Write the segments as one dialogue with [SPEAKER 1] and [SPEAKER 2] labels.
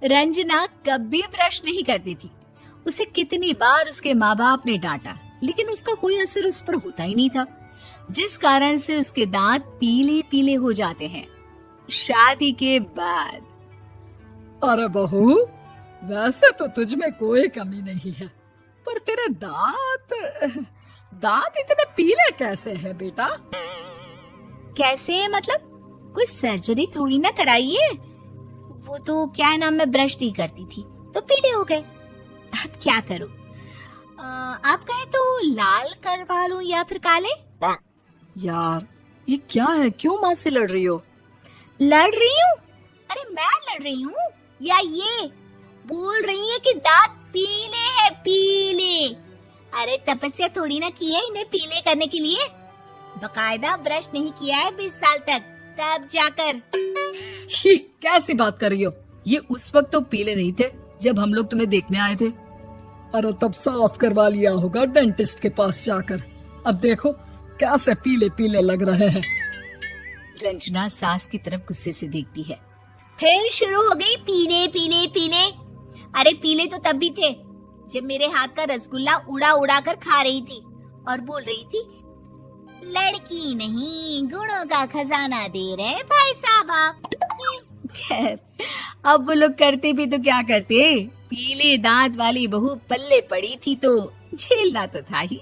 [SPEAKER 1] रंजना कभी ब्रश नहीं करती थी। उसे कितनी बार उसके माँ बाप ने डांटा, लेकिन उसका कोई असर उस पर होता ही नहीं था, जिस कारण से उसके दांत पीले पीले हो जाते हैं। शादी के बाद
[SPEAKER 2] अरे बहू, वैसे तो तुझ में कोई कमी नहीं है, पर तेरे दांत इतने पीले कैसे हैं बेटा?
[SPEAKER 1] कैसे मतलब? कोई सर्जरी थोड़ी ना कराई है। वो तो क्या नाम, मैं ब्रश नहीं करती थी तो पीले हो गए। अब क्या करूं? आप कहें तो लाल करवा लूं या फिर काले?
[SPEAKER 2] यार ये क्या है, क्यों माँ से लड़ रही हो?
[SPEAKER 1] लड़ रही हूँ? अरे मैं लड़ रही हूँ या ये बोल रही है कि दांत पीले हैं, पीले। अरे तपस्या थोड़ी ना की है इन्हें पीले करने के लिए। बकायदा ब्रश नहीं किया है 20 साल तक, तब जाकर।
[SPEAKER 2] छी, कैसी बात कर रही हो? ये उस वक्त तो पीले नहीं थे जब हम लोग तुम्हें देखने आए थे। अरे तब साफ करवा लिया होगा डेंटिस्ट के पास जाकर। अब देखो कैसे पीले पीले लग रहे हैं।
[SPEAKER 1] रंजना सास की तरफ गुस्से से देखती है। फिर शुरू हो गई पीले पीले पीले। अरे पीले तो तब भी थे जब मेरे हाथ का रसगुल्ला उड़ा उड़ा कर खा रही थी और बोल रही थी, लड़की नहीं गुणों का खजाना दे रहे भाई साहब। खैर, अब वो लोग करते भी तो क्या करते, पीले दांत वाली बहू पल्ले पड़ी थी तो झेलना तो था ही।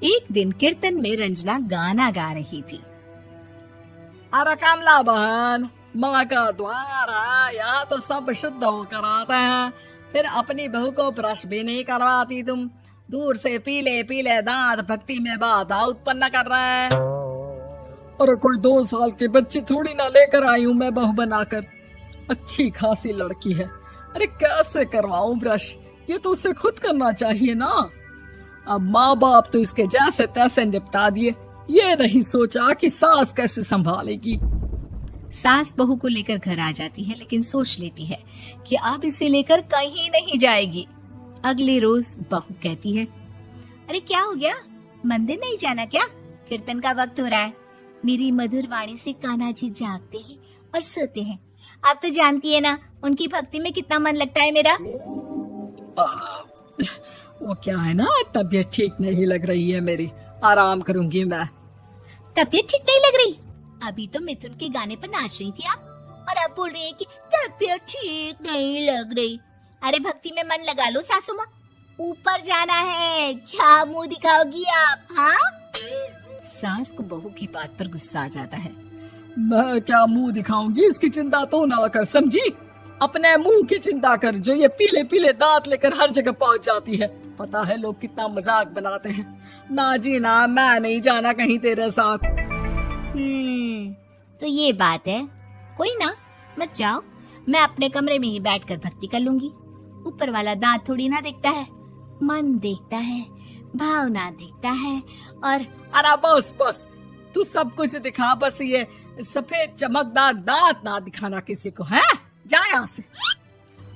[SPEAKER 1] एक दिन कीर्तन में रंजना गाना गा रही थी।
[SPEAKER 2] अरे कमला बहन, माँ का द्वार है, यहाँ तो सब शुद्ध होकर आते हैं, फिर अपनी बहू को ब्रश भी नहीं करवाती तुम। दूर से पीले पीले दांत भक्ति में बाधा उत्पन्न कर रहे हैं। अरे कोई 2 साल के बच्चे थोड़ी ना लेकर आई हूँ मैं बहू बनाकर। अच्छी खासी लड़की है, अरे कैसे करवाऊं ब्रश? ये तो उसे खुद करना चाहिए ना। अब माँ बाप तो इसके जैसे तैसे निपटा दिए, ये नहीं सोचा कि सास कैसे संभालेगी।
[SPEAKER 1] सास बहू को लेकर घर आ जाती है, लेकिन सोच लेती है कि अब इसे लेकर कहीं नहीं जाएगी। अगले रोज बहू कहती है, अरे क्या हो गया, मंदिर नहीं जाना क्या? कीर्तन का वक्त हो रहा है। मेरी मधुर वाणी से कान्हा जी जागते हैं और सोते हैं। आप तो जानती है ना उनकी भक्ति में कितना मन लगता है मेरा।
[SPEAKER 2] वो क्या है ना, तबीयत ठीक नहीं लग रही है मेरी, आराम करूंगी मैं।
[SPEAKER 1] तबीयत ठीक नहीं लग रही? अभी तो मिथुन के गाने पर नाच रही थी आप, और अब बोल रही है कि तबीयत ठीक नहीं लग रही। अरे भक्ति में मन लगा लो सासू माँ, ऊपर जाना है, क्या मुंह दिखाओगी आप? हाँ? सास को बहू की बात पर गुस्सा आ जाता है।
[SPEAKER 2] मैं क्या मुंह दिखाऊंगी, इसकी चिंता तो ना कर, समझी? अपने मुंह की चिंता कर, जो ये पीले पीले दांत लेकर हर जगह पहुंच जाती है। पता है लोग कितना मजाक बनाते हैं। ना जी ना, मैं नहीं जाना कहीं तेरे साथ।
[SPEAKER 1] तो ये बात है। कोई ना, मत जाओ, मैं अपने कमरे में ही बैठकर भक्ति कर लूंगी। ऊपर वाला दांत थोड़ी ना देखता है, मन देखता है, भावना देखता है। और
[SPEAKER 2] अरे बस बस, तू सब कुछ दिखा, बस ये सफेद चमकदार दांत ना दिखाना किसी को, है? जा यहाँ से।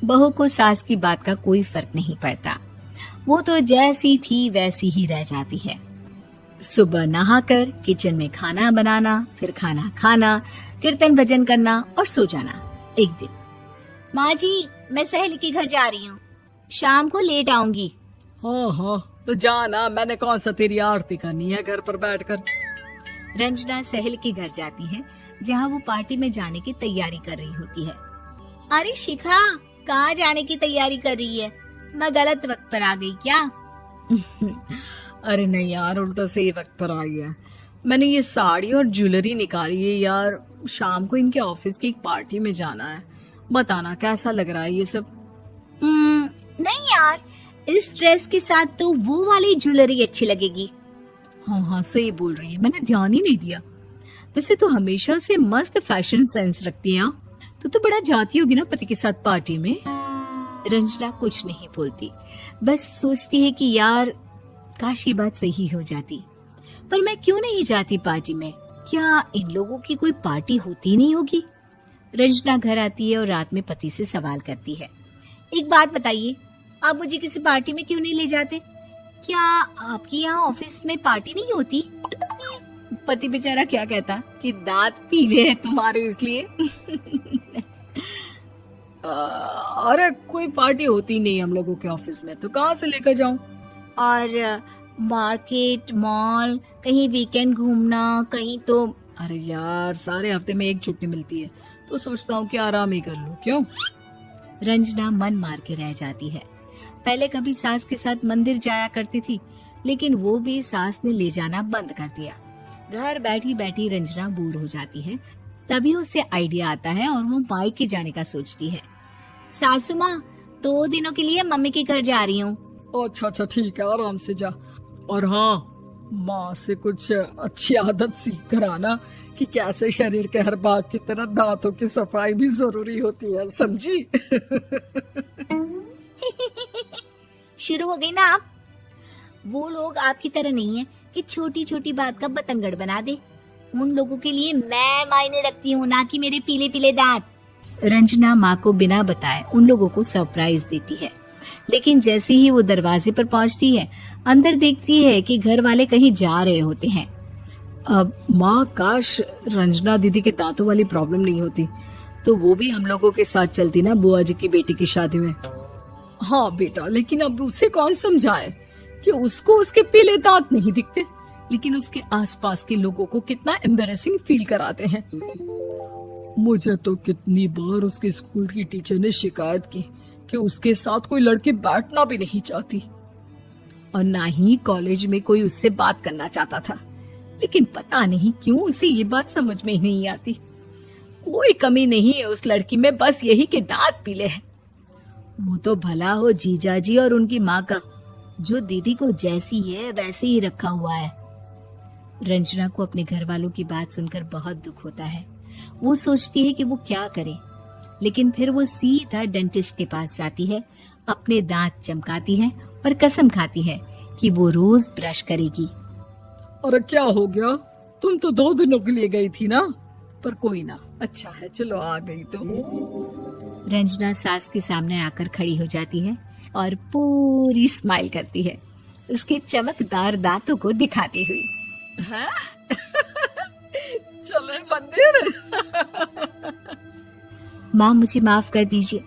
[SPEAKER 1] बहू को सास की बात का कोई फर्क नहीं पड़ता, वो तो जैसी थी वैसी ही रह जाती है। सुबह नहाकर किचन में खाना बनाना, फिर खाना खाना, कीर्तन भजन करना और सो जाना। एक दिन, माँ जी मैं सहेली के घर जा रही हूँ, शाम को लेट आऊंगी।
[SPEAKER 2] हाँ, तो जाना, मैंने कौन सा तेरी आरती करनी है घर पर बैठकर।
[SPEAKER 1] रंजना सहेली के घर जाती है, जहाँ वो पार्टी में जाने की तैयारी कर रही होती है। अरे शिखा, कहाँ जाने की तैयारी कर रही है? मैं गलत वक्त पर आ गई क्या?
[SPEAKER 2] अरे नहीं यार, उल्टा सही वक्त पर आई है। मैंने ये साड़ी और ज्वेलरी निकाली है यार, शाम को इनके ऑफिस की एक पार्टी में जाना है। बताना कैसा लग रहा है ये सब?
[SPEAKER 1] नहीं यार, इस ड्रेस के साथ तो वो वाली ज्वेलरी अच्छी लगेगी।
[SPEAKER 2] हाँ, सही बोल रही है, मैंने ध्यान ही नहीं दिया। वैसे तो हमेशा से मस्त फैशन सेंस रखती है। तो बड़ा जाती होगी ना पति के साथ पार्टी में।
[SPEAKER 1] रंजना कुछ नहीं बोलती, बस सोचती है कि यार काश ये बात सही हो जाती, पर मैं क्यों नहीं जाती पार्टी में? क्या इन लोगों की कोई पार्टी होती नहीं होगी? रंजना घर आती है और रात में पति से सवाल करती है, एक बात बताइए, आप मुझे किसी पार्टी में क्यों नहीं ले जाते? क्या आपके यहाँ ऑफिस में पार्टी नहीं होती? पति बेचारा क्या कहता कि दांत पीले हैं तुम्हारे इसलिए।
[SPEAKER 2] अरे कोई पार्टी होती नहीं हम लोगों के ऑफिस में, तो कहाँ से लेकर जाऊं?
[SPEAKER 1] और मार्केट, मॉल, कहीं वीकेंड घूमना, कहीं तो।
[SPEAKER 2] अरे यार, सारे हफ्ते में एक छुट्टी मिलती है, तो सोचता हूँ कि आराम ही कर लूं। क्यों?
[SPEAKER 1] रंजना मन मार के रह जाती है। पहले कभी सास के साथ मंदिर जाया करती थी, लेकिन वो भी सास ने ले जाना बंद कर दिया। घर बैठी बैठी रंजना बोर हो जाती है। तभी उसे आइडिया आता है और वो मायके जाने का सोचती है। सासू माँ, 2 दिनों के लिए मम्मी के घर जा रही हूँ।
[SPEAKER 2] अच्छा अच्छा, ठीक है, आराम से जा। और हाँ, माँ से कुछ अच्छी आदत सीख कर आना कि कैसे शरीर के हर भाग की तरह दांतों की सफाई भी जरूरी होती है, समझी?
[SPEAKER 1] शुरू हो गई ना आप? वो लोग आपकी तरह नहीं है कि छोटी छोटी बात का बतंगड़ बना दे। उन लोगों के लिए मैं मायने रखती हूँ, ना कि मेरे पीले पीले दांत। रंजना माँ को बिना बताए उन लोगों को सरप्राइज देती है, लेकिन जैसे ही वो दरवाजे पर पहुंचती है, अंदर देखती है कि घर वाले कहीं जा रहे होते हैं।
[SPEAKER 2] अब माँ, काश रंजना दीदी के दांतों वाली प्रॉब्लम नहीं होती, तो वो भी हम लोगों के साथ चलती ना बुआ जी की बेटी की शादी में। हाँ बेटा, लेकिन अब उसे कौन समझाए कि उसको उसके पीले दांत नहीं दिखते, लेकिन उसके आसपास के लोगों को कितना एम्बैरेसिंग फील कराते हैं। मुझे तो कितनी बार उसके स्कूल की टीचर ने शिकायत की कि उसके साथ कोई लड़की बैठना भी नहीं चाहती, और ना ही कॉलेज में कोई उससे बात करना चाहता था। लेकिन पता नहीं क्यों उसे ये बात समझ में ही नहीं आती। कोई कमी नहीं है उस लड़की में, बस यही कि दांत पीले हैं। वो तो भला हो जीजा जी और उनकी माँ का, जो दीदी को जैसी है वैसे ही रखा हुआ है। रंजना को अपने घर वालों की बात सुनकर बहुत दुख होता है। वो सोचती है कि वो क्या करे, लेकिन फिर वो सीधा डेंटिस्ट के पास जाती है, अपने दांत चमकाती है और कसम खाती है कि वो रोज ब्रश करेगी। अरे क्या हो गया? तुम तो 2 दिनों के लिए गई थी ना, पर कोई ना, अच्छा है, चलो आ गई तो।
[SPEAKER 1] रंजना सास के सामने आकर खड़ी हो जाती है और पूरी स्माइल करती है, उसके चमकदार दांतों को दिखाती हुई।
[SPEAKER 2] हैं? चले मंदिर?
[SPEAKER 1] माँ, मुझे माफ कर दीजिए,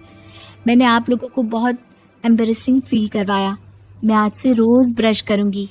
[SPEAKER 1] मैंने आप लोगों को बहुत एम्बैरेसिंग फील करवाया। मैं आज से रोज ब्रश करूंगी।